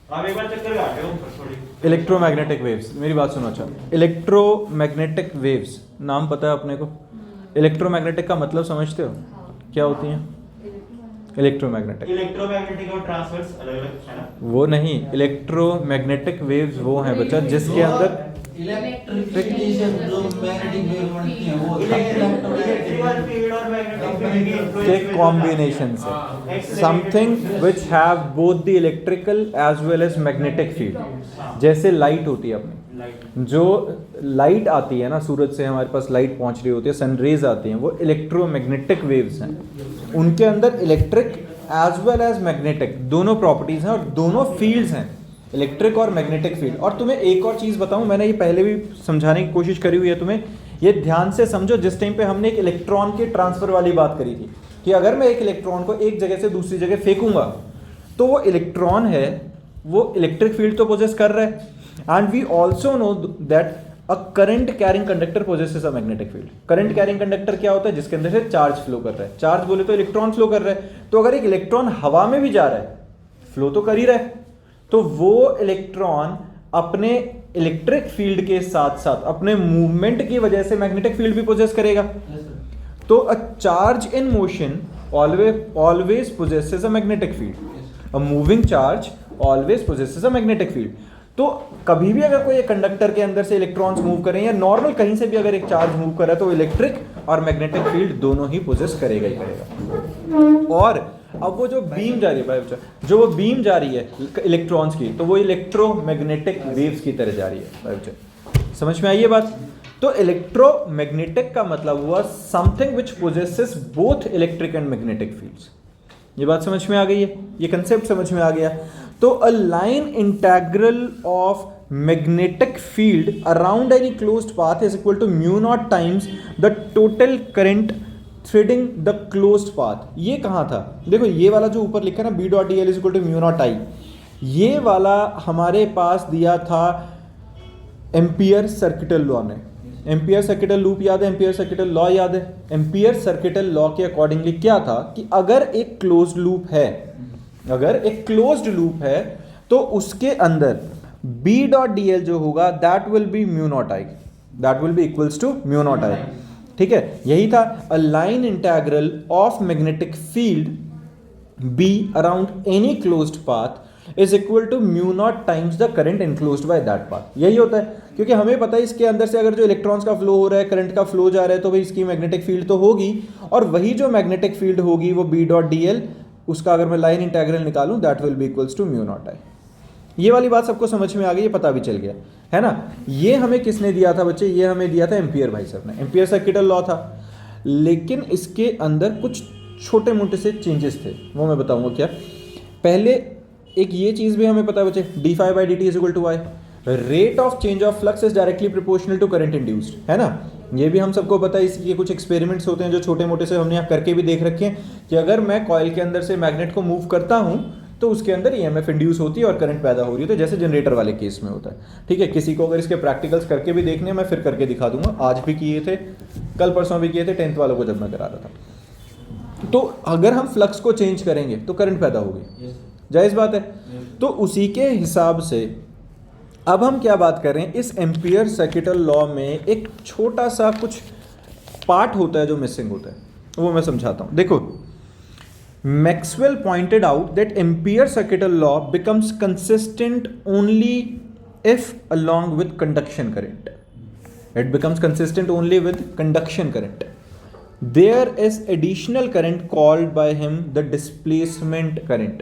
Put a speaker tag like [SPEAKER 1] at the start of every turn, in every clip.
[SPEAKER 1] आप एक बार चक्कर काटे हो ऊपर थोड़ी।
[SPEAKER 2] इलेक्ट्रोमैग्नेटिक वेव्स, मेरी बात सुनो। अच्छा, इलेक्ट्रोमैग्नेटिक वेव्स नाम पता है अपने को? इलेक्ट्रोमैग्नेटिक का मतलब समझते हो क्या होती हैं? इलेक्ट्रोमैग्नेटिक,
[SPEAKER 1] इलेक्ट्रोमैग्नेटिक और ट्रांसवर्स अलग अलग है ना?
[SPEAKER 2] वो नहीं, इलेक्ट्रोमैग्नेटिक वेव्स वो हैं बच्चा जिसके अंदर
[SPEAKER 3] इलेक्ट्रिफिकेशन जो मैग्नेटिक वेव बनती है वो
[SPEAKER 1] इलेक्ट्रिकल फील्ड और मैग्नेटिक फील्ड की
[SPEAKER 2] के
[SPEAKER 1] influence
[SPEAKER 2] कॉम्बिनेशन से, something which have both the electrical as well as magnetic field. जैसे लाइट होती है अपनी,
[SPEAKER 1] लाइट
[SPEAKER 2] जो लाइट आती है ना सूरज से, हमारे पास लाइट पहुंच रही होती है, सनरेज आती हैं, वो इलेक्ट्रोमैग्नेटिक वेव्स हैं। उनके अंदर electric as well as magnetic दोनों प्रॉपर्टीज हैं और दोनों फील्ड्स हैं, इलेक्ट्रिक और मैग्नेटिक फील्ड। और तुम्हें एक और चीज़ बताऊं, मैंने ये पहले भी समझाने की कोशिश करी हुई है तुम्हें, ये ध्यान से समझो। जिस टाइम पे हमने एक इलेक्ट्रॉन के ट्रांसफर वाली बात करी थी कि अगर मैं एक इलेक्ट्रॉन को एक जगह से दूसरी जगह फेंकूंगा तो वो इलेक्ट्रॉन है, वो इलेक्ट्रिक फील्ड तो पोजेस कर रहा है। And we also know that a current carrying conductor possesses a magnetic field. Current carrying conductor क्या होता है? जिसके अंदर से चार्ज फ्लो कर रहा है। चार्ज बोले तो इलेक्ट्रॉन फ्लो कर रहा है। तो अगर एक इलेक्ट्रॉन हवा में भी जा रहा है, फ्लो तो कर ही रहा है, तो वो इलेक्ट्रॉन अपने इलेक्ट्रिक फील्ड के साथ साथ अपने मूवमेंट की वजह से मैग्नेटिक फील्ड भी पोजेस करेगा। तो a charge in motion always possesses a magnetic field. A moving charge always possesses a magnetic field. तो कभी भी अगर कोई एक कंडक्टर के अंदर से इलेक्ट्रॉन्स मूव करें या नॉर्मल कहीं से भी अगर एक चार्ज मूव कर रहा है तो इलेक्ट्रिक और मैग्नेटिक फील्ड दोनों ही पोजेस करेगा ही करेगा। और अब वो जो बीम जा रही है बच्चा, जो वो बीम जा रही है इलेक्ट्रॉन्स की, तो वो इलेक्ट्रोमैग्नेटिक वेव्स की तरह जा रही है बच्चा। समझ में आई ये बात? तो इलेक्ट्रोमैग्नेटिक का मतलब हुआ something which possesses both electric and magnetic fields. ये बात समझ में आ गई है? ये कंसेप्ट समझ में आ गया? तो a line integral of magnetic field around any closed path is equal to mu naught times the total current threading the closed path. ये कहाँ था? देखो ये वाला जो ऊपर लिखा है ना, B dot D L is equal to mu naught I, ये वाला हमारे पास दिया था एम्पियर सर्किटल लॉ ने। एम्पियर सर्किटल लूप याद है? एम्पियर सर्किटल लॉ याद है? एम्पियर सर्किटल लॉ के अकॉर्डिंगली क्या था कि अगर एक क्लोज्ड लूप है, अगर एक क्लोज्ड लूप है तो उसके अंदर बी डॉट डी एल जो होगा that will be mu naught I, that will be equals to mu naught I. ठीक है, यही था a line integral of magnetic field B around any closed path is equal to mu naught times the current enclosed by that path. यही होता है, क्योंकि हमें पता है इसके अंदर से अगर जो इलेक्ट्रॉन्स का फ्लो हो रहा है, करंट का फ्लो जा रहा है, तो भाई इसकी मैग्नेटिक फील्ड तो होगी, और वही जो मैग्नेटिक फील्ड होगी वो बी डॉट डी एल, उसका अगर मैं लाइन इंटेग्रल निकालूं that will be equals to mu naught I. ये वाली बात सबको समझ में आ गई, ये पता भी चल गया है ना? ये हमें किसने दिया था बच्चे? ये हमें दिया था एम्पियर भाई साहब ने। एम्पियर सर्किटल लॉ था, लेकिन इसके अंदर कुछ छोटे मोटे से चेंजेस थे, वो मैं बताऊंगा क्या। पहले एक ये चीज़ भी हमें पता है बच्चे, D phi by D T is equal to Y, rate of change of flux is directly proportional to current induced, है ना? ये भी हम सबको पता है। इसके कुछ एक्सपेरिमेंट्स होते हैं जो छोटे मोटे से हमने यहाँ करके भी देख रखे हैं कि अगर मैं कॉइल के अंदर से मैग्नेट को मूव करता हूँ तो उसके अंदर ईएमएफ इंड्यूस होती है और करंट पैदा हो रही है, तो जैसे जनरेटर वाले केस में होता है। ठीक है, किसी को अगर इसके प्रैक्टिकल्स करके भी देखने मैं फिर करके दिखा दूंगा, आज भी किए थे, कल परसों भी किए थे 10th वालों को जब मैं करा रहा था। तो अगर हम फ्लक्स को चेंज करेंगे तो करंट पैदा होगी, जायज़ बात है। तो उसी के हिसाब से अब हम क्या बात कर रहे हैं, इस एम्पियर सर्किटल लॉ में एक छोटा सा कुछ पार्ट होता है जो मिसिंग होता है, वो मैं समझाता हूँ। देखो, Maxwell pointed out that Ampere circuital law becomes consistent only if along with conduction current. It becomes consistent only with conduction current. There is additional current called by him the displacement current.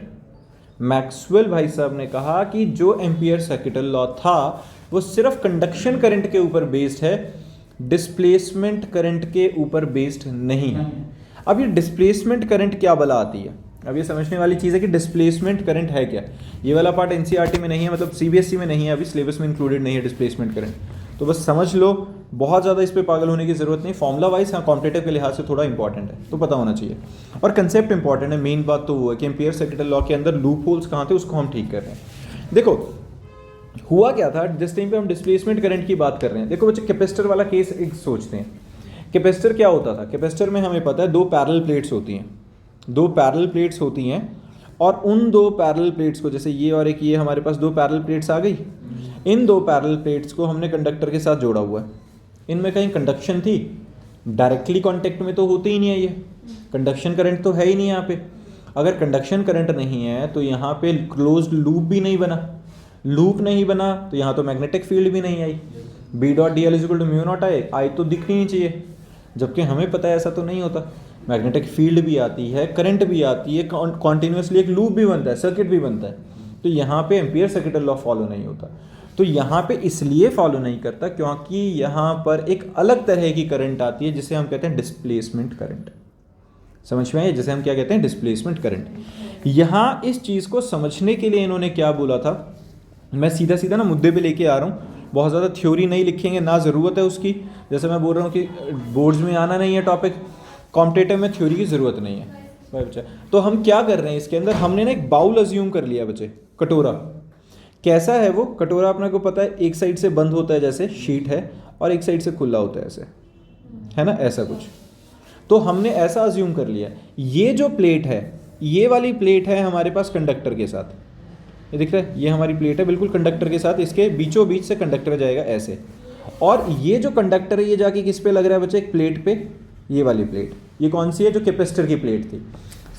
[SPEAKER 2] Maxwell भाई साहब ने कहा कि जो ampere circuital law था वो सिर्फ conduction current के ऊपर बेस्ड है, डिस्प्लेसमेंट करंट के ऊपर बेस्ड नहीं है। अब ये डिस्प्लेसमेंट करंट क्या बला आती है? अब ये समझने वाली चीज़ है कि डिस्प्लेसमेंट करंट है क्या। ये वाला पार्ट एनसीईआरटी में नहीं है, मतलब सीबीएसई में नहीं है, अभी सिलेबस में इंक्लूडेड नहीं है डिस्प्लेसमेंट करंट। तो बस समझ लो, बहुत ज़्यादा इस पर पागल होने की ज़रूरत नहीं। फॉर्मूला वाइज हाँ कॉम्पिटेटिव के लिहाज से थोड़ा इंपॉर्टेंट है, तो पता होना चाहिए, और कंसेप्ट इंपॉर्टेंट है। मेन बात तो वो है कि एम्पियर सर्किटल लॉ के अंदर लूप होल्स कहाँ थे, उसको हम ठीक कर रहे हैं। देखो हुआ क्या था, जिस टाइम पे हम डिस्प्लेसमेंट करंट की बात कर रहे हैं, देखो बच्चे कैपेसिटर वाला केस एक सोचते हैं। कैपेसिटर क्या होता था? कैपेसिटर में हमें पता है दो पैरेलल प्लेट्स होती हैं, दो पैरेलल प्लेट्स होती हैं, और उन दो पैरेलल प्लेट्स को, जैसे ये और एक ये हमारे पास दो पैरेलल प्लेट्स आ गई, इन दो पैरेलल प्लेट्स को हमने कंडक्टर के साथ जोड़ा हुआ है। इनमें कहीं कंडक्शन थी, डायरेक्टली कांटेक्ट में तो होते ही नहीं है, ये कंडक्शन करंट तो है ही नहीं यहाँ पे। अगर कंडक्शन करंट नहीं है तो यहाँ पे क्लोज्ड लूप भी नहीं बना, लूप नहीं बना तो यहाँ तो मैग्नेटिक फील्ड भी नहीं आई। B dot D L is equal to mu naught I तो दिखनी ही चाहिए, जबकि हमें पता है ऐसा तो नहीं होता। मैग्नेटिक फील्ड भी आती है, करंट भी आती है, कॉन्टिन्यूसली एक लूप भी बनता है, सर्किट भी बनता है। तो यहाँ पे एम्पियर सर्किटल लॉ फॉलो नहीं होता। तो यहाँ पे इसलिए फॉलो नहीं करता क्योंकि यहाँ पर एक अलग तरह की करंट आती है जिसे हम कहते हैं डिस्प्लेसमेंट करंट। समझ में आए, जैसे हम क्या कहते हैं डिस्प्लेसमेंट करंट। यहाँ इस चीज़ को समझने के लिए इन्होंने क्या बोला था, मैं सीधा सीधा ना मुद्दे पे लेके आ रहा हूँ, बहुत ज़्यादा थ्योरी नहीं लिखेंगे, ना ज़रूरत है उसकी। जैसे मैं बोल रहा हूँ कि बोर्ड्स में आना नहीं है टॉपिक, कॉम्पिटेटिव में थ्योरी की ज़रूरत नहीं है बच्चा। तो हम क्या कर रहे हैं इसके अंदर, हमने ना एक बाउल अज्यूम कर लिया बच्चे, कटोरा। कैसा है वो कटोरा, अपने को पता है एक साइड से बंद होता है जैसे शीट है, और एक साइड से खुला होता है ऐसे, है ना, ऐसा कुछ। तो हमने ऐसा अज्यूम कर लिया, ये जो प्लेट है, ये वाली प्लेट है हमारे पास कंडक्टर के साथ, ये दिख रहा है, ये हमारी प्लेट है बिल्कुल कंडक्टर के साथ, इसके बीचों बीच से कंडक्टर जाएगा ऐसे। और ये जो कंडक्टर है ये जाके किस पे लग रहा है बच्चे, एक प्लेट पे, ये वाली प्लेट, ये कौन सी है, जो कैपेसिटर की प्लेट थी।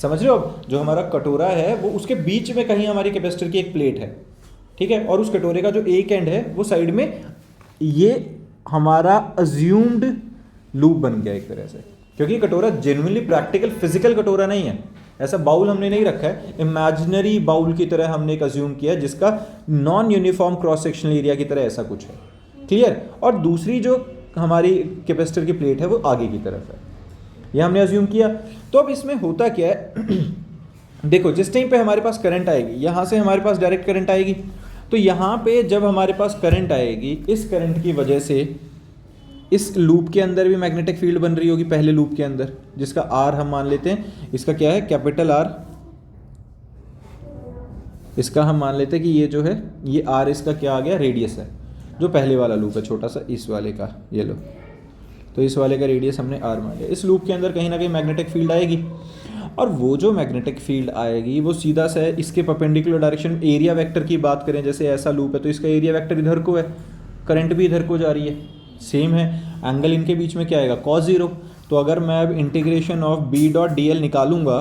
[SPEAKER 2] समझ रहे हो, अब जो हमारा कटोरा है वो उसके बीच में कहीं हमारी कैपेसिटर की एक प्लेट है, ठीक है। और उस कटोरे का जो एक एंड है वो साइड में, ये हमारा अज्यूम्ड लूप बन गया एक तरह से, क्योंकि कटोरा जेन्युइनली प्रैक्टिकल फिजिकल कटोरा नहीं है, ऐसा बाउल हमने नहीं रखा है, इमेजिनरी बाउल की तरह हमने एक अज्यूम किया जिसका non uniform cross sectional area की तरह ऐसा कुछ है, क्लियर। और दूसरी जो हमारी कैपेसिटर की प्लेट है वो आगे की तरफ है, ये हमने अज्यूम किया। तो अब इसमें होता क्या है देखो, जिस टाइम पे हमारे पास करंट आएगी, यहाँ से हमारे पास डायरेक्ट करंट आएगी, तो यहाँ पे जब हमारे पास करंट आएगी, इस करंट की वजह से इस लूप के अंदर भी मैग्नेटिक फील्ड बन रही होगी, पहले लूप के अंदर, जिसका आर हम मान लेते हैं, इसका क्या है, कैपिटल आर, इसका हम मान लेते हैं कि ये जो है, ये आर इसका क्या आ गया, रेडियस है, जो पहले वाला लूप है छोटा सा, इस वाले का, ये लो, तो इस वाले का रेडियस हमने आर मान लिया। इस लूप के अंदर कहीं ना कहीं मैग्नेटिक फील्ड आएगी, और वो जो मैग्नेटिक फील्ड आएगी वो सीधा सा है इसके परपेंडिकुलर डायरेक्शन। एरिया वेक्टर की बात करें, जैसे ऐसा लूप है तो इसका एरिया वेक्टर इधर को है, करंट भी इधर को जा रही है, सेम है। एंगल इनके बीच में क्या आएगा, cos 0। तो अगर मैं अब integration of B dot D L निकालूंगा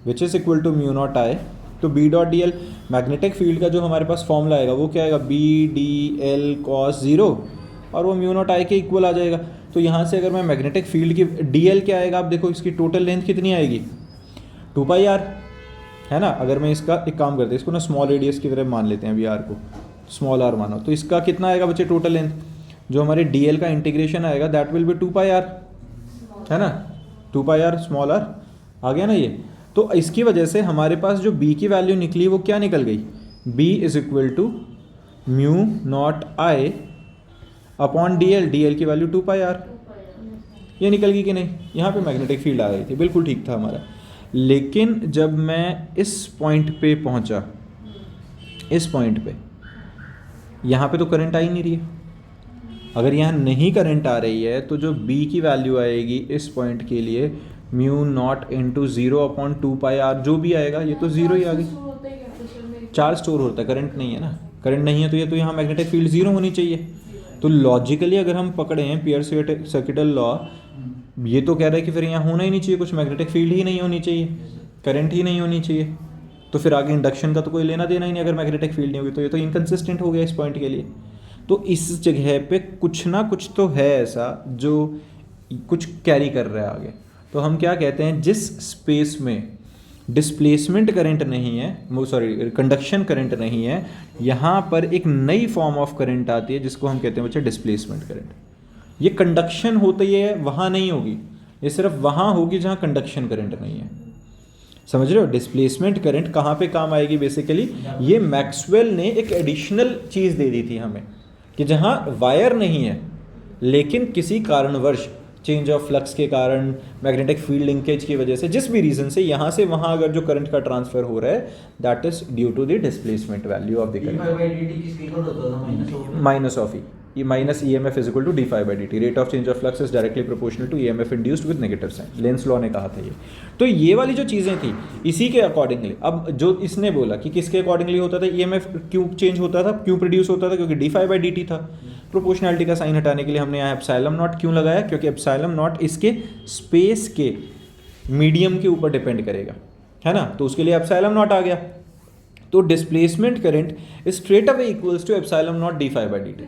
[SPEAKER 2] which is equal to mu naught I, तो B dot D L magnetic field का जो हमारे पास फॉर्मूला आएगा वो क्या आएगा, बी डी एल cos 0, और वो म्यू नॉट आई के इक्वल आ जाएगा। तो यहाँ से अगर मैं मैग्नेटिक फील्ड की डी एल क्या आएगा, आप देखो इसकी टोटल लेंथ कितनी आएगी, 2 पाई आर, है ना। अगर मैं इसका एक काम करते हैं, इसको ना स्मॉल रेडियस की तरह मान लेते हैं, अभी आर को स्मॉल आर मानो, तो इसका कितना आएगा बच्चे टोटल लेंथ, जो हमारे डी एल का इंटीग्रेशन आएगा that will be 2 pi R, है ना, 2 पाई आर स्मॉल आर आ गया ना ये। तो इसकी वजह से हमारे पास जो b की वैल्यू निकली वो क्या निकल गई, b is equal to mu naught I upon D L की वैल्यू 2 पाई आर, ये निकल गई कि नहीं। यहाँ पे मैग्नेटिक फील्ड आ गई थी, बिल्कुल ठीक था हमारा। लेकिन जब मैं इस पॉइंट पे पहुँचा, इस पॉइंट पे, यहाँ पे तो करंट आ ही नहीं रही है। अगर यहाँ नहीं करंट आ रही है तो जो b की वैल्यू आएगी इस पॉइंट के लिए, mu naught into 0 upon 2 pi R, जो भी आएगा ये तो 0 ही आ गई। चार्ज स्टोर होता है, करंट नहीं है ना, करंट नहीं है तो ये तो यहाँ मैग्नेटिक फील्ड 0 होनी चाहिए। तो लॉजिकली अगर हम पकड़े हैं एम्पियर सर्किटल लॉ, ये तो कह रहा है कि फिर यहाँ होना ही नहीं चाहिए कुछ, मैग्नेटिक फील्ड ही नहीं होनी चाहिए, करंट ही नहीं होनी चाहिए, तो फिर आगे इंडक्शन का तो कोई लेना देना ही नहीं अगर मैग्नेटिक फील्ड नहीं होगी। तो ये तो इनकन्सिस्टेंट हो गया इस पॉइंट के लिए। तो इस जगह पे कुछ ना कुछ तो है ऐसा जो कुछ कैरी कर रहा है आगे। तो हम क्या कहते हैं, जिस स्पेस में डिस्प्लेसमेंट करंट नहीं है, सॉरी कंडक्शन करंट नहीं है, यहाँ पर एक नई फॉर्म ऑफ करंट आती है जिसको हम कहते हैं बच्चे डिस्प्लेसमेंट करंट। ये कंडक्शन होती है वहाँ नहीं होगी, ये सिर्फ वहाँ होगी जहाँ कंडक्शन करंट नहीं है। समझ रहे हो, डिस्प्लेसमेंट करंट कहाँ पे काम आएगी बेसिकली, ये मैक्सवेल ने एक एडिशनल चीज़ दे दी थी हमें कि जहाँ वायर नहीं है लेकिन किसी कारणवश, चेंज ऑफ फ्लक्स के कारण, मैग्नेटिक फील्ड लिंकेज की वजह से, जिस भी रीजन से यहाँ से वहाँ अगर जो करंट का ट्रांसफर हो रहा है, that is due to the displacement value of the current, minus of E, minus EMF is equal to d phi by dt. Rate of change of flux is directly proportional to EMF induced with negative sign. Lenz law ने कहा था ये. तो ये वाली जो चीज़ें थी इसी के अकॉर्डिंगली, अब जो इसने बोला कि किसके अकॉर्डिंगली होता था EMF क्यों चेंज होता था, क्यों प्रोड्यूस होता था, क्योंकि d phi by dt था. प्रोपोर्शनैलिटी का साइन हटाने के लिए हमने यहाँ एप्सिलॉन नॉट क्यों लगाया, क्योंकि एप्सिलॉन नॉट इसके स्पेस के मीडियम के ऊपर डिपेंड करेगा, है ना. तो उसके लिए एप्सिलॉन नॉट आ गया. तो displacement current is straight away equals to epsilon naught D phi by D T.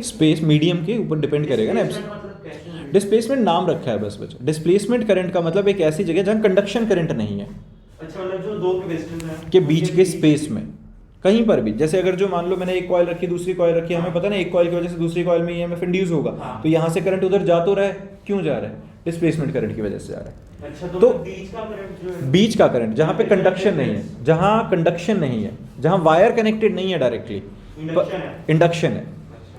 [SPEAKER 2] Space medium के ऊपर डिपेंड करेगा ना. डिस्प्लेसमेंट नाम रखा है बस बच्चा. डिस्प्लेसमेंट करंट का मतलब एक ऐसी जगह जहाँ कंडक्शन करंट नहीं है.
[SPEAKER 1] अच्छा, मतलब जो दो कैपेसिटर हैं
[SPEAKER 2] के बीच के स्पेस में कहीं पर भी, जैसे अगर जो मान लो मैंने एक कॉइल रखी दूसरी कॉइल रखी, हमें पता ना एक कॉइल की वजह से दूसरी कॉइल में EMF इंड्यूस होगा. तो यहाँ से करंट उधर जा तो रहा है, क्यों जा रहा है, डिस्प्लेसमेंट करंट की वजह से जा रहा है.
[SPEAKER 1] अच्छा,
[SPEAKER 2] तो
[SPEAKER 1] बीच का करंट जो है,
[SPEAKER 2] बीच का करंट जहाँ पे कंडक्शन नहीं है, जहाँ कंडक्शन नहीं है, जहाँ वायर कनेक्टेड नहीं है डायरेक्टली, इंडक्शन है,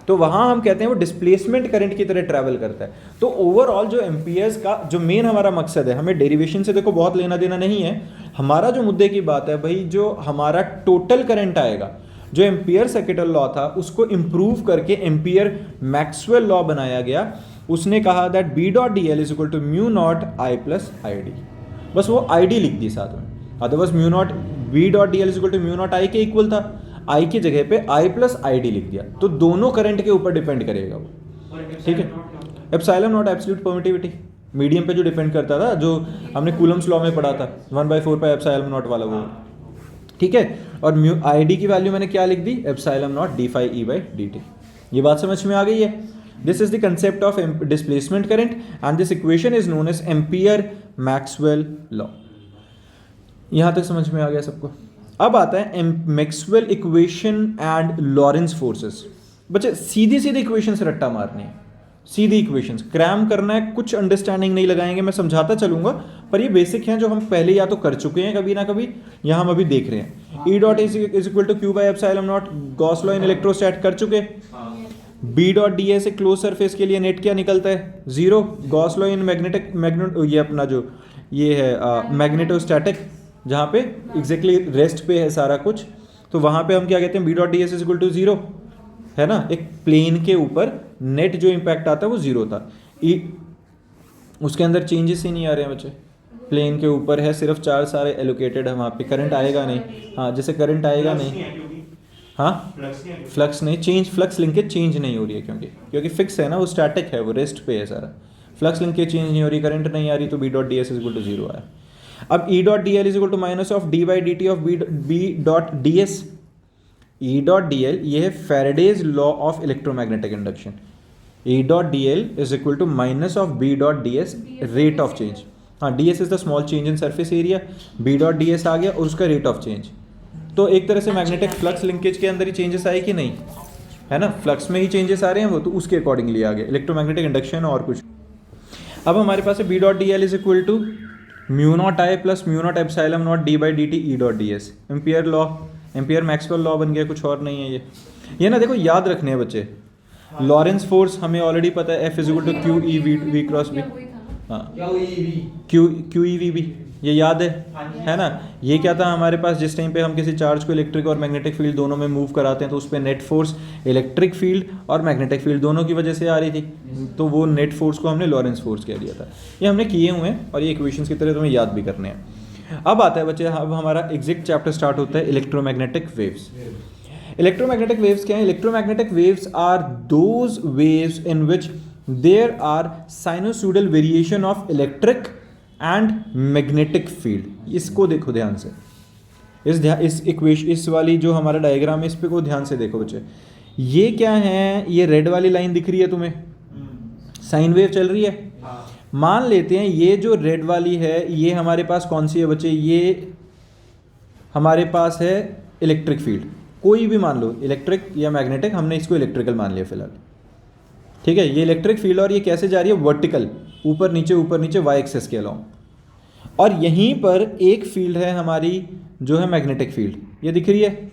[SPEAKER 2] तो वहाँ हम कहते हैं वो डिस्प्लेसमेंट करंट की तरह ट्रैवल करता है. तो ओवरऑल जो एम्पियर्स का जो मेन हमारा मकसद है, हमें डेरिवेशन से देखो बहुत लेना देना नहीं है. हमारा जो मुद्दे की बात है भाई, जो हमारा टोटल करंट आएगा, जो एम्पियर सर्किटल लॉ था उसको इम्प्रूव करके एम्पियर मैक्सवेल लॉ बनाया गया. उसने कहा that B dot D L is equal to mu naught I plus I D. बस वो आई डी लिख दी साथ में, otherwise mu naught B dot D L is equal to mu naught I के इक्वल था. आई की जगह पे आई प्लस आई डी लिख दिया. तो दोनों करंट के ऊपर डिपेंड करेगा वो, ठीक है. Epsilon not absolute permittivity, medium पे जो डिपेंड करता था, जो हमने कूलम्स लॉ में पढ़ा था 1/4 पाई एप्सिलॉन नॉट वाला वो, ठीक है. और म्यू आई डी की वैल्यू मैंने क्या लिख दी, epsilon naught D phi E by D T. ये बात समझ में आ गई है. This is the concept of displacement current and this equation is known as Ampere Maxwell law. यहां तक समझ में आ गया सबको. अब आता है Maxwell equation and Lawrence forces. बच्चे सीधी सीधी इक्वेशन से रट्टा मारनी है, सीधी इक्वेशंस क्रैम करना है, कुछ अंडरस्टैंडिंग नहीं लगाएंगे. मैं समझाता चलूंगा, पर ये बेसिक हैं जो हम पहले या तो कर चुके हैं कभी ना कभी, या हम अभी देख रहे हैं. E dot is equal to Q by epsilon naught, Gauss law in electrostatic कर चुके. B dot D S, close surface के लिए नेट क्या निकलता है, 0. गॉस लॉ इन मैग्नेट ये अपना जो ये है मैग्नेटोस्टैटिक, जहाँ पे एग्जैक्टली रेस्ट पे है सारा कुछ, तो वहाँ पे हम क्या कहते हैं, B dot D S is equal to 0, है ना. एक प्लेन के ऊपर नेट जो इम्पैक्ट आता है वो 0 था. उसके अंदर चेंजेस ही नहीं आ रहे हैं बच्चे. प्लेन के ऊपर है, सिर्फ 4 सारे एलोकेटेड है, वहाँ पे करंट आएगा नहीं. हाँ, जैसे करंट आएगा नहीं, हाँ फ्लक्स नहीं, चेंज फ्लक्स लिंकेज चेंज नहीं हो रही है, क्योंकि फिक्स है ना, वो स्टैटिक है, वो रेस्ट पे है सारा. फ्लक्स लिंकेज चेंज नहीं हो रही, करंट नहीं आ रही, तो B dot D S is equal to 0 आया. अब E dot D L is equal to minus of D by D T of B dot D S. E dot D L ये है Faraday's law of electromagnetic induction. E dot D L is equal to minus of B dot D S rate of change. हाँ, D S is the small change in surface area, B dot D S आ गया और उसका rate of change. तो एक तरह से magnetic flux linkage के अंदर ही चेंजेस आए कि नहीं, है ना, फ्लक्स में ही चेंजेस आ रहे हैं वो, तो उसके अकॉर्डिंगली आ गया इलेक्ट्रोमैग्नेटिक इंडक्शन और कुछ. अब हमारे पास है B dot D L is equal to mu naught I plus mu naught epsilon naught D by D T E dot D S. Ampere law, Ampere Maxwell law बन गया, कुछ और नहीं है ये ना. देखो याद रखने हैं बच्चे, लॉरेंस फोर्स हमें ऑलरेडी पता है, F is equal to Q E V cross B. हाँ, क्यू ई वी बी, ये याद है ना. ये क्या था हमारे पास, जिस टाइम पे हम किसी चार्ज को इलेक्ट्रिक और मैग्नेटिक फील्ड दोनों में मूव कराते हैं, तो उस पर नेट फोर्स इलेक्ट्रिक फील्ड और मैग्नेटिक फील्ड दोनों की वजह से आ रही थी, तो वो नेट फोर्स को हमने लॉरेंस फोर्स कह दिया था. ये हमने किए हुए हैं और ये इक्वेशंस की तरह तुम्हें याद भी करने हैं. अब आता है बच्चे, अब हमारा एग्जैक्ट चैप्टर स्टार्ट होता है इलेक्ट्रोमैग्नेटिक वेव्स. इलेक्ट्रोमैग्नेटिक वेव्स क्या है? Electromagnetic waves are those waves in which there are sinusoidal variation of electric and magnetic field. इसको देखो ध्यान से, इस वाली जो हमारा डायग्राम है, इस पे को ध्यान से देखो बच्चे. ये क्या है, ये रेड वाली लाइन दिख रही है तुम्हें, साइन वेव चल रही है. मान लेते हैं ये जो रेड वाली है, ये हमारे पास कौन सी है बच्चे, ये हमारे पास है इलेक्ट्रिक फील्ड. कोई भी मान लो, इलेक्ट्रिक या मैग्नेटिक, हमने इसको इलेक्ट्रिकल मान लिया फिलहाल, ठीक है. ये इलेक्ट्रिक फील्ड और ये कैसे जा रही है, वर्टिकल, ऊपर नीचे वाई एक्सेस के अलाउ. और यहीं पर एक फील्ड है हमारी जो है मैग्नेटिक फील्ड, ये दिख रही है.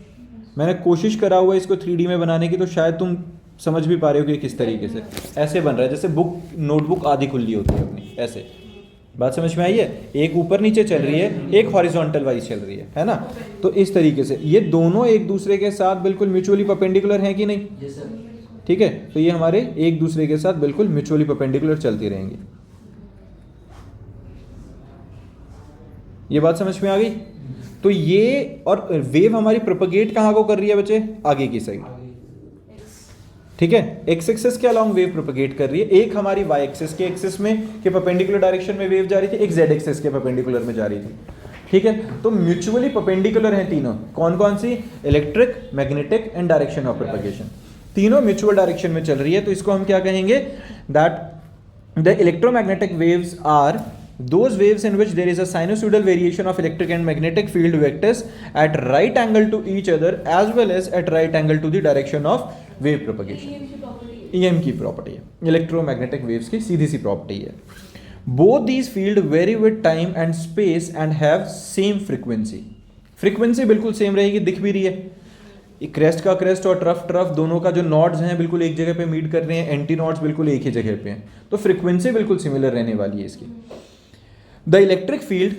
[SPEAKER 2] मैंने कोशिश करा हुआ है इसको 3D में बनाने की, तो शायद तुम समझ भी पा रहे हो कि किस तरीके से ऐसे बन रहा है, जैसे बुक नोटबुक आधी खुली होती है अपनी, ऐसे. बात समझ में आई है? एक ऊपर नीचे चल रही है, एक हॉरिजॉन्टल वाइज चल रही है ना. तो इस तरीके से ये दोनों एक दूसरे के साथ बिल्कुल म्यूचुअली परपेंडिकुलर हैं कि नहीं, ठीक है, तो ये हमारे एक दूसरे के साथ बिल्कुल म्यूचुअली परपेंडिकुलर चलती रहेंगी। ये बात समझ में आ गई? तो ये और वेव हमारी प्रोपगेट कहाँ को कर रही है बच्चे? आगे की साइड, ठीक है, एक्स एक्सिस के अलोंग वेव प्रोपगेट कर रही है। एक हमारी वाई एक्सिस के एक्सिस में के परपेंडिकुलर डायरेक्शन में वेव जा रही थी, एक जेड एक्सिस के परपेंडिकुलर में जा रही थी, ठीक है। तो म्यूचुअली परपेंडिकुलर हैं तीनों, कौन कौन सी? Electric, magnetic and direction of propagation, तीनों म्यूचुअल डायरेक्शन में चल रही है। तो इसको हम क्या कहेंगे? That the electromagnetic waves are those waves in which there is a sinusoidal variation of electric and magnetic field vectors at right angle to each other as well as at right angle to the direction of wave propagation। EM की property है, electromagnetic waves की सीधी सी property है। both these field vary with time and space and have same frequency। Frequency बिल्कुल same रहेगी, दिख भी रही है। क्रेस्ट का क्रेस्ट और ट्रफ दोनों का जो नॉड्स हैं बिल्कुल एक जगह पे मीट कर रहे हैं, एंटी नॉड्स बिल्कुल एक ही जगह पे हैं, तो फ्रीक्वेंसी बिल्कुल सिमिलर रहने वाली है इसकी। The electric field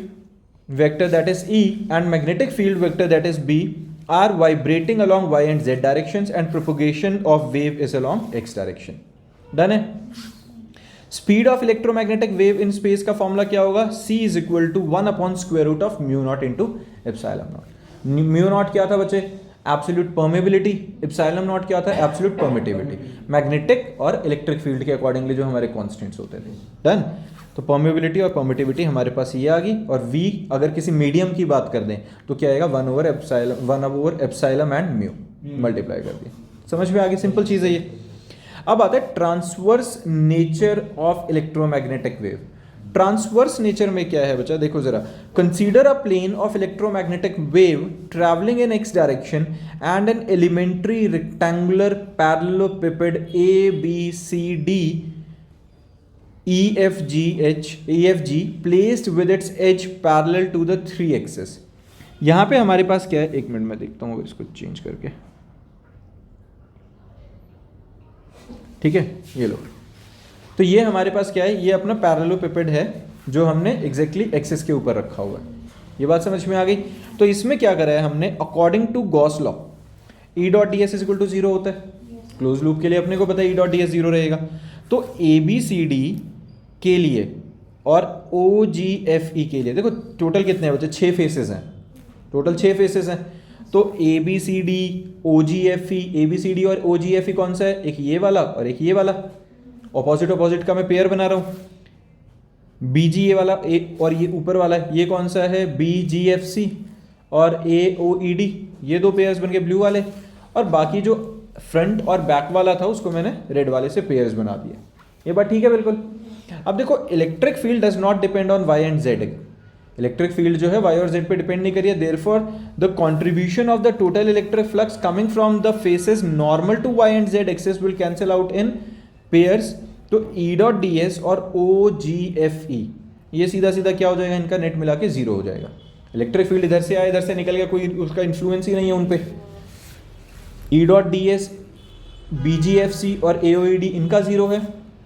[SPEAKER 2] vector, that is E, and magnetic field vector, that is B, are vibrating along y and z directions and propagation of wave is along x direction। Done है? Speed of electromagnetic wave in space का formula क्या होगा? C is equal to 1 upon square root of mu naught into epsilon naught। mu naught क्या था बच्चे? Absolute permeability. Epsilon not क्या था? Absolute permittivity. Magnetic और इलेक्ट्रिक फील्ड के अकॉर्डिंगली जो हमारे कॉन्स्टेंट्स होते थे। डन। तो परमेबिलिटी और परमिटिविटी हमारे पास ये आ गई, और V अगर किसी मीडियम की बात कर दें तो क्या आएगा? 1 over epsilon and mu multiply कर दिया। समझ में आ गई? सिंपल चीज़ है ये। अब आता है transverse nature of electromagnetic wave. Transverse nature में क्या है बच्चा? देखो जरा, consider a plane of electromagnetic wave travelling in X direction and an elementary rectangular parallelepiped A B C D EFG placed with its edge parallel to the 3 axis। यहां पे हमारे पास क्या है? एक मिनट में देखता हूं इसको चेंज करके, ठीक है। ये लो, तो ये हमारे पास क्या है? ये अपना पैरेललोपिपेड है जो हमने एग्जैक्टली एक्सिस के ऊपर रखा हुआ है। ये बात समझ में आ गई? तो इसमें क्या करा है हमने? According to Gauss law E dot D S is equal to 0 होता है। क्लोज लूप के लिए अपने को पता है E डॉट डी एस 0 रहेगा। तो ABCD के लिए और OGFE के लिए, देखो टोटल कितने हैं बच्चे? 6 फेसेस हैं, टोटल 6 फेसेस हैं। तो ABCD, OGFE, ABCD और OGFE कौन सा है? एक ये वाला और एक ये वाला, ऑपोजिट ऑपोजिट का मैं पेयर बना रहा हूँ। BG ये वाला और ये ऊपर वाला है, ये कौन सा है? BGFC और AOED, ये 2 पेयर्स बन गए ब्लू वाले, और बाकी जो फ्रंट और बैक वाला था उसको मैंने रेड वाले से पेयर्स बना दिए। ये बात ठीक है बिल्कुल। अब देखो, electric field does not depend on Y and Z. Electric field जो है वाई और जेड पे डिपेंड नहीं करिए। Therefore the contribution of the total electric flux coming from the faces normal to Y and Z axis will cancel out in pairs. तो E dot D S और OGFE ये सीधा सीधा क्या हो जाएगा? इनका नेट मिला के 0 हो जाएगा। इलेक्ट्रिक फील्ड इधर से आया इधर से निकल गया, कोई उसका इन्फ्लुएंस ही नहीं है उन पे। E dot D S, BGFC और AOED इनका 0 है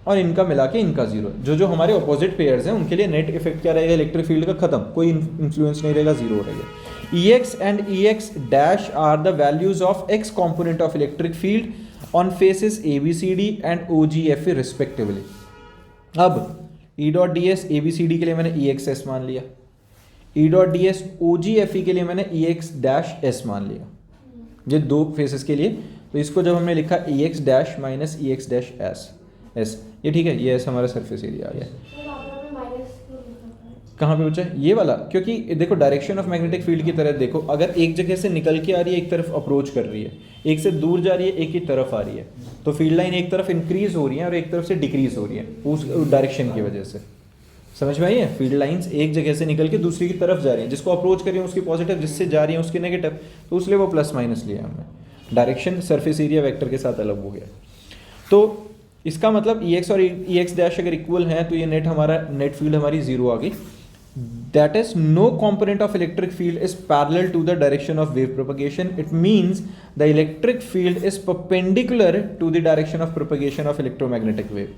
[SPEAKER 2] और इनका मिला के इनका 0 है। जो हमारे ऑपोजिट पेयर्स हैं उनके लिए नेट इफेक्ट क्या रहेगा? इलेक्ट्रिक फील्ड का खत्म, कोई इन्फ्लुएंस नहीं रहेगा, 0 रहेगा। EX and EX dash are the values of X component of electric field on faces ABCD and OGFE respectively. अब E dot D S ABCD के लिए मैंने EXS मान लिया, E dot D S OGFE के लिए मैंने EX डैश S मान लिया, ये 2 फेसेस के लिए। तो इसको जब हमने लिखा EX dash minus EX dash S, ये ठीक है, ये S हमारा सरफेस एरिया आ गया। कहाँ पे बचा? ये वाला, क्योंकि देखो डायरेक्शन ऑफ मैग्नेटिक फील्ड की तरह देखो, अगर एक जगह से निकल के आ रही है, एक तरफ अप्रोच कर रही है, एक से दूर जा रही है, एक ही तरफ आ रही है, तो फील्ड लाइन एक तरफ इंक्रीज हो रही है और एक तरफ से डिक्रीज हो रही है उस डायरेक्शन की वजह से। समझ में आई है? फील्ड लाइंस एक जगह से निकल के दूसरी की तरफ जा रही है, जिसको अप्रोच कर रही है उसकी पॉजिटिव, जिससे जा रही है उसकी नेगेटिव, तो उसलिए वो प्लस माइनस लिया हमने। डायरेक्शन सरफेस एरिया वेक्टर के साथ अलग हो गया। तो इसका मतलब EX और EX डैश अगर इक्वल हैं तो ये नेट फील्ड हमारी 0 आ गई। That is, no component of electric field is parallel to the direction of wave propagation. It means the electric field is perpendicular to the direction of propagation of electromagnetic wave.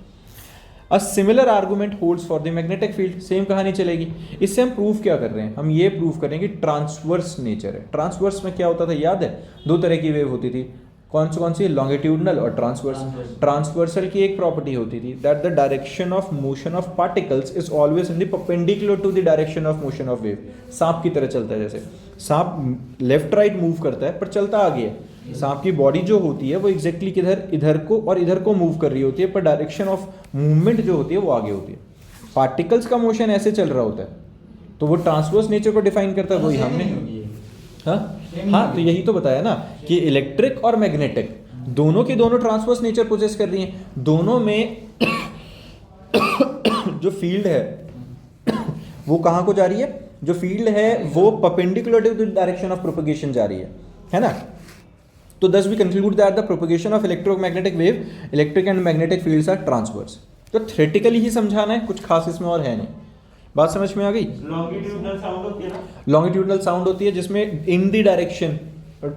[SPEAKER 2] A similar argument holds for the magnetic field. Same कहानी चलेगी। इससे हम proof क्या कर रहे हैं? हम ये प्रूफ करेंगे कि ट्रांसवर्स नेचर है। ट्रांसवर्स में क्या होता था याद है? 2 तरह की वेव होती थी, कौन सी लॉन्गिट्यूडनल और ट्रांसवर्स। ट्रांसवर्सल की एक प्रॉपर्टी होती थी that the direction of motion of particles is always in the perpendicular to the direction of motion of wave. सांप की तरह चलता है, जैसे सांप लेफ्ट राइट मूव करता है पर चलता आगे है। सांप की बॉडी जो होती है वो एग्जैक्टली किधर, इधर को और इधर को मूव कर रही होती है, पर डायरेक्शन ऑफ मूवमेंट जो होती है वो आगे होती है। पार्टिकल्स का मोशन ऐसे चल रहा होता है, तो वो ट्रांसवर्स नेचर को डिफाइन करता है, वही हमने हाँ तो यही तो बताया ना कि इलेक्ट्रिक और मैग्नेटिक दोनों के दोनों ट्रांसवर्स नेचर पोजेस कर रही हैं। दोनों में जो फील्ड है वो कहाँ को जा रही है, जो फील्ड है वो perpendicular to the direction of propagation जा रही है ना। तो thus we conclude that the propagation of electromagnetic wave, electric and magnetic fields are transverse। तो थ्योरेटिकली ही समझाना है, कुछ खास इसमें और है नहीं। बात समझ में आ गई।
[SPEAKER 1] लॉन्गिट्यूडनल साउंड होती है ना,
[SPEAKER 2] लॉन्गिट्यूडनल साउंड होती है जिसमें in the direction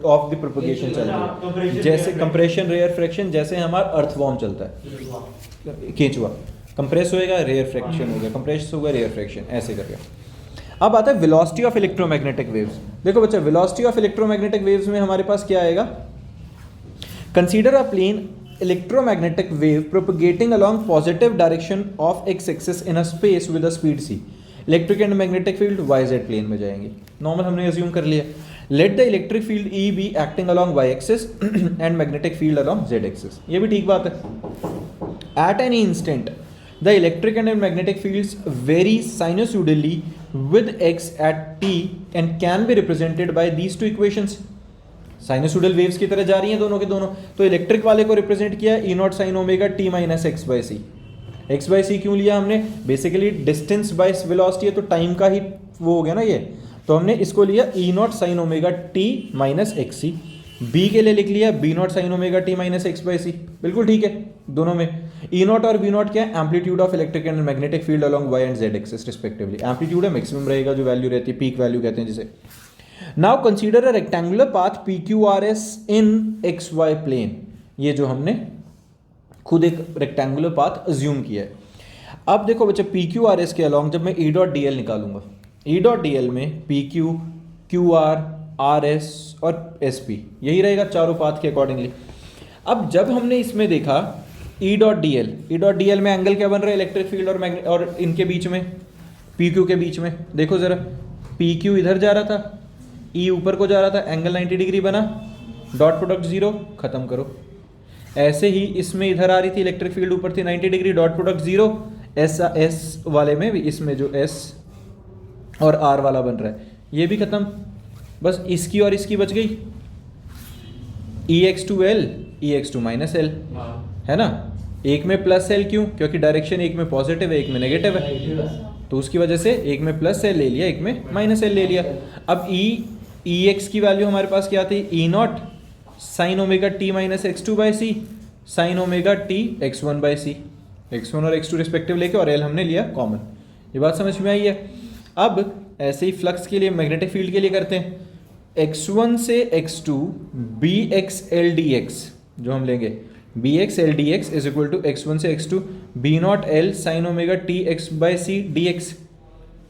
[SPEAKER 2] of the propagation चल रही है, जैसे कंप्रेशन, रेयर फ्रैक्शन, जैसे हमारा अर्थवॉर्म चलता है, केंचुआ कंप्रेस होएगा, रेयर फ्रैक्शन होगा, कंप्रेस होगा, रेयर फ्रैक्शन, ऐसे करके। अब आता है वेलोसिटी ऑफ इलेक्ट्रोमैग्नेटिक वेव्स। देखो बच्चा, वेलोसिटी ऑफ इलेक्ट्रोमैग्नेटिक वेव्स में हमारे पास क्या आएगा, consider a plane electromagnetic wave propagating along positive direction of x-axis in a space with a speed c। Electric and magnetic field yz plane में जाएंगे, normal हमने अज्यूम कर लिया। Let the electric field E be acting along y axis and magnetic field along z axis, ये भी ठीक बात है। At any instant the electric and magnetic fields vary sinusoidally with x at t and can be represented by these two equations. Sinusoidal waves की तरह जा रही हैं दोनों के दोनों, तो इलेक्ट्रिक वाले को रिप्रेजेंट किया E naught sine omega T minus X by C. X by C क्यों लिया हमने, बेसिकली डिस्टेंस बाय वेलोसिटी है तो टाइम का ही वो हो गया ना ये, तो हमने इसको लिया E naught sine omega T minus X C. B के लिए लिख लिया B naught sine omega T minus X by C, बिल्कुल ठीक है दोनों में। ई नॉट और बी नॉट क्या है, amplitude of electric and magnetic field along Y and Z axis respectively. Amplitude है, मैक्सिमम रहेगा जो वैल्यू रहती है, पीक वैल्यू कहते हैं जिसे। Now consider a rectangular path PQRS in XY plane। ये जो हमने खुद एक रेक्टेंगुलर पाथ अज्यूम किया है। अब देखो बच्चे, PQRS के अलॉन्ग जब मैं E डॉट डी एल निकालूंगा, E डॉट डी एल में PQ, QR, RS और SP यही रहेगा चारों पाथ के अकॉर्डिंगली। अब जब हमने इसमें देखा E डॉट डी एल में एंगल क्या बन रहा है, इलेक्ट्रिक फील्ड और इनके बीच में, PQ के बीच में। देखो जरा, PQ इधर जा रहा था, E ऊपर को जा रहा था, एंगल 90 डिग्री बना, डॉट प्रोडक्ट 0, खत्म करो। ऐसे ही इसमें इधर आ रही थी इलेक्ट्रिक फील्ड, ऊपर थी 90 डिग्री, डॉट प्रोडक्ट 0। एस वाले में भी, इसमें जो S और R वाला बन रहा है ये भी खत्म, बस इसकी और इसकी बच गई, EX2 L, EX2 minus L, है ना। एक में प्लस L क्यों, क्योंकि डायरेक्शन एक में पॉजिटिव है एक में नेगेटिव है, तो उसकी वजह से एक में प्लस L ले लिया एक में माइनस L ले लिया। अब EX की वैल्यू हमारे पास क्या थी, E naught sine omega T minus X two by C sine omega T x1 by C, x1 और x2 रिस्पेक्टिव लेके, और L हमने लिया कॉमन। ये बात समझ में आई है। अब ऐसे ही फ्लक्स के लिए, मैग्नेटिक फील्ड के लिए करते हैं, x1 से x2 bxl dx जो हम लेंगे, bxl dx is equal to x1 से x2 b naught l sine omega T X by C dx।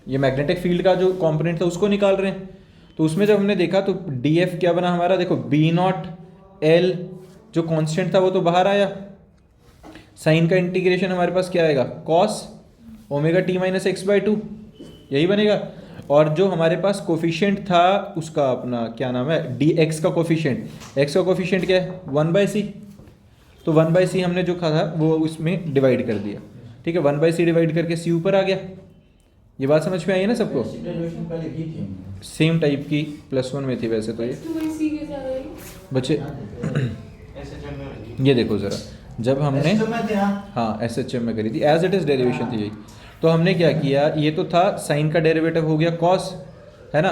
[SPEAKER 2] ये मैग्नेटिक फील्ड का जो कंपोनेंट था उसको निकाल रहे हैं। तो उसमें जब हमने देखा तो df क्या बना हमारा, देखो b नॉट l जो कांस्टेंट था वो तो बाहर आया, साइन का इंटीग्रेशन हमारे पास क्या आएगा, cos omega T minus X by two, यही बनेगा। और जो हमारे पास कोफिशिएंट था उसका अपना क्या नाम है, डी एक्स का कोफिशिएंट, एक्स का कोफिशिएंट क्या है 1/c, तो 1/c हमने जो कहा था वो उसमें डिवाइड कर दिया, ठीक है, 1/c डिवाइड करके c ऊपर आ गया। ये बात समझ में आई है ना सबको, सेम टाइप की +1 में थी वैसे तो ये बच्चे। ये देखो ज़रा, जब हमने हाँ SHM में करी थी, एज इट इज़ डेरिवेशन थी यही, तो हमने क्या किया, ये तो था साइन का डेरिवेटिव हो गया कॉस, है ना,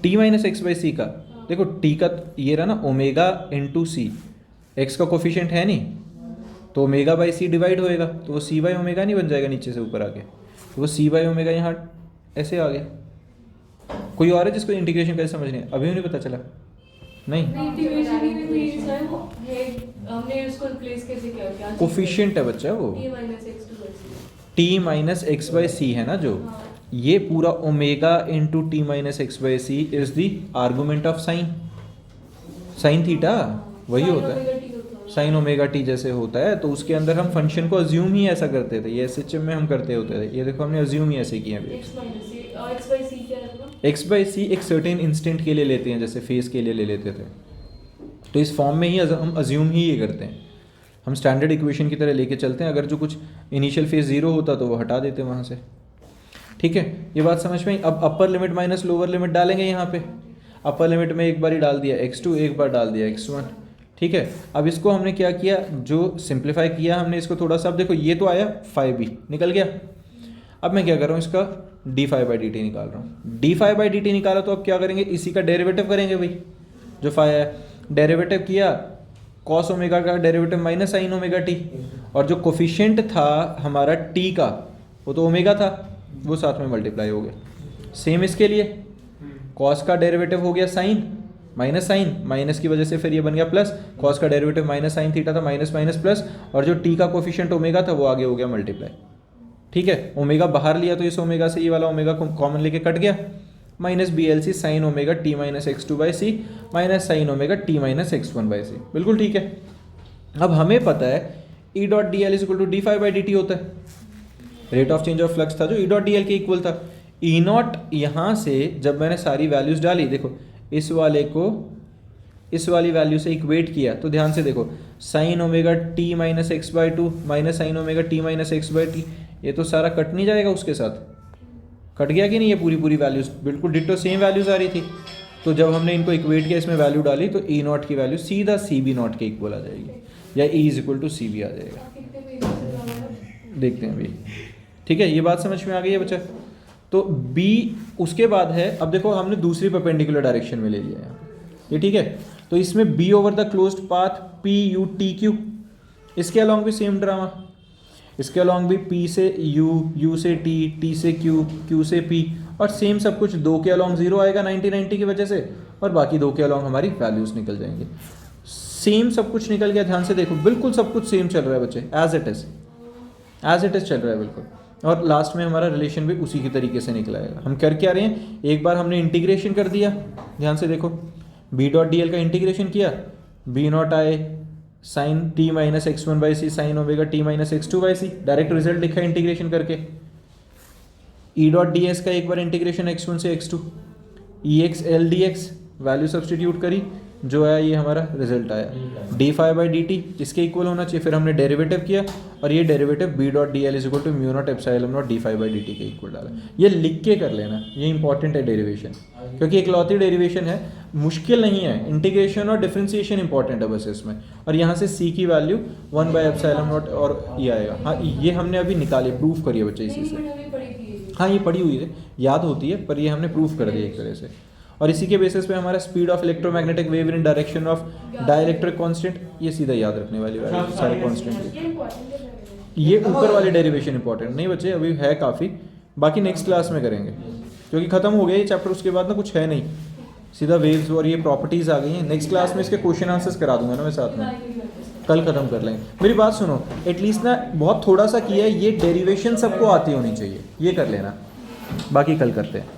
[SPEAKER 2] t माइनस एक्स बाई सी का, देखो t का ये रहा ना ओमेगा इंटू सी, एक्स का कोफिशिएंट है नहीं तो ओमेगा बाई सी डिवाइड होएगा, तो वो c बाई ओमेगा नहीं बन जाएगा नीचे से ऊपर आके, तो वो c बाई ओमेगा यहाँ ऐसे आ गया। कोई और है जिसको इंटीग्रेशन कैसे समझनी है, अभी नहीं पता चला, नहीं कोफिशिएंट है बच्चा वो t minus X by C है ना जो, ये पूरा omega into T minus X by C is the argument of sine, sine theta वही होता है, साइन ओमेगा टी जैसे होता है। तो उसके अंदर हम फंक्शन को अज्यूम ही ऐसा करते थे, ये एसएचएम में हम करते होते थे। ये देखो हमने अज्यूम ही ऐसे किया है। एक्स बाई सी एक सर्टेन इंस्टेंट के लिए लेते हैं, जैसे फेस के लिए ले लेते थे। तो इस फॉर्म में ही हम अज्यूम ही ये करते हैं, हम स्टैंडर्ड इक्वेशन की तरह लेके चलते हैं। अगर जो कुछ इनिशियल फेस जीरो होता तो वो हटा देते हैं वहाँ से। ठीक है, ये बात समझ में आई। अब upper limit minus lower limit डालेंगे यहाँ पे। अपर लिमिट में एक बार ही डाल दिया x2, एक बार डाल दिया x1। ठीक है, अब इसको हमने क्या किया, जो सिंप्लीफाई किया हमने इसको थोड़ा सा। अब देखो ये तो आया 5b निकल गया। अब मैं क्या कर रहा हूँ, इसका d5/dt निकाल रहा हूँ। d5/dt निकाला तो अब क्या करेंगे, इसी का डेरिवेटिव करेंगे भाई, जो फाई है। डेरिवेटिव किया, कॉस ओमेगा का derivative minus sine omega T, और जो कोफिशिएंट था हमारा टी का वो तो ओमेगा था, वो साथ में मल्टीप्लाई हो गया। सेम इसके लिए कॉस का डेरिवेटिव हो गया साइन, माइनस साइन, माइनस की वजह से फिर ये बन गया प्लस। कॉस का डेरिवेटिव माइनस साइन थीटा था, माइनस माइनस प्लस, और जो टी का कोफिशिएंट ओमेगा था वो आगे हो गया मल्टीप्लाई। ठीक है, ओमेगा बाहर लिया तो इस ओमेगा से ये वाला ओमेगा कॉमन लेके कट गया। Minus B L C sine omega T minus x2/c minus sine omega T minus x1/c। बिल्कुल ठीक है। अब हमें पता है E dot D L is equal to d5/dt होता है। Rate of change of flux था जो ई डॉट डी एल के इक्वल था। ई नॉट यहाँ से जब मैंने सारी वैल्यूज डाली, देखो इस वाले को इस वाली वैल्यू से इक्वेट किया तो ध्यान से देखो, sign omega T minus x/2 minus sine omega T minus x/t, ये तो सारा कट नहीं जाएगा उसके साथ, कट गया कि नहीं। ये पूरी वैल्यूज बिल्कुल डिट्टो सेम वैल्यूज आ रही थी। तो जब हमने इनको इक्वेट किया, इसमें वैल्यू डाली, तो ई नॉट की वैल्यू सीधा सी बी नॉट के इक्वल आ जाएगी, या E is equal to C B आ जाएगा। देखते हैं अभी। ठीक है, ये बात समझ में आ गई है बच्चा। तो बी उसके बाद है, अब देखो हमने दूसरी परपेंडिकुलर डायरेक्शन में ले लिया है ये। ठीक है, तो इसमें B over the closed path P U T Q, इसके अलॉन्ग भी सेम ड्रामा। इसके अलॉन्ग भी P से U, U से T, T से Q, Q से P, और सेम सब कुछ। 2 के अलॉन्ग 0 आएगा 90 की वजह से, और बाकी 2 के अलॉन्ग हमारी वैल्यूज निकल जाएंगे। सेम सब कुछ निकल गया, ध्यान से देखो, बिल्कुल सब कुछ सेम चल रहा है बच्चे, एज इट इज चल रहा है बिल्कुल। और लास्ट में हमारा रिलेशन भी उसी की तरीके से निकल आएगा। हम कर क्या रहे हैं, एक बार हमने इंटीग्रेशन कर दिया, ध्यान से देखो, बी डॉट डी एल का इंटीग्रेशन किया, बी नॉट आए sine T minus x1/c sine omega T minus x2/c, direct result लिखा इंटीग्रेशन करके। ई डॉट डी एस का एक बार इंटीग्रेशन x1 से x2, E X L D X, value substitute करी, जो आया ये हमारा रिजल्ट आया। d5/dt इसके इक्वल होना चाहिए। फिर हमने डेरिवेटिव किया, और ये derivative b dot D L is equal to mu naught epsilon naught d5/dt के इक्वल डाला। ये लिख के कर लेना, ये इंपॉर्टेंट है डेरिवेशन, क्योंकि इकलौती डेरिवेशन है, मुश्किल नहीं है। इंटीग्रेशन और डिफरेंशिएशन इंपॉर्टेंट है बस इसमें। और यहाँ से c की वैल्यू 1/एप्सिलॉन नॉट और ये आएगा। हाँ, ये हमने अभी निकाले, प्रूफ करिए बच्चे इसी से। हाँ, ये पढ़ी हुई है, याद होती है, पर ये हमने प्रूफ कर दिया एक तरह से। और इसी के बेसिस पे हमारा speed of electromagnetic wave in direction of dielectric constant, ये सीधा याद रखने वाली वैल्यू, सारे कांस्टेंट। ये ऊपर वाली डेरिवेशन इंपॉर्टेंट नहीं बच्चे, अभी है काफ़ी, बाकी नेक्स्ट क्लास में करेंगे, क्योंकि खत्म हो गया ये चैप्टर। उसके बाद ना कुछ है नहीं, सीधा वेव्स और ये प्रॉपर्टीज आ गई हैं। नेक्स्ट क्लास में इसके क्वेश्चन आंसर्स करा दूंगा ना मैं साथ में, कल खत्म कर लेंगे। मेरी बात सुनो, एटलीस्ट ना बहुत थोड़ा सा किया है, ये डेरिवेशन सबको आती होनी चाहिए, ये कर लेना, बाकी कल करते हैं।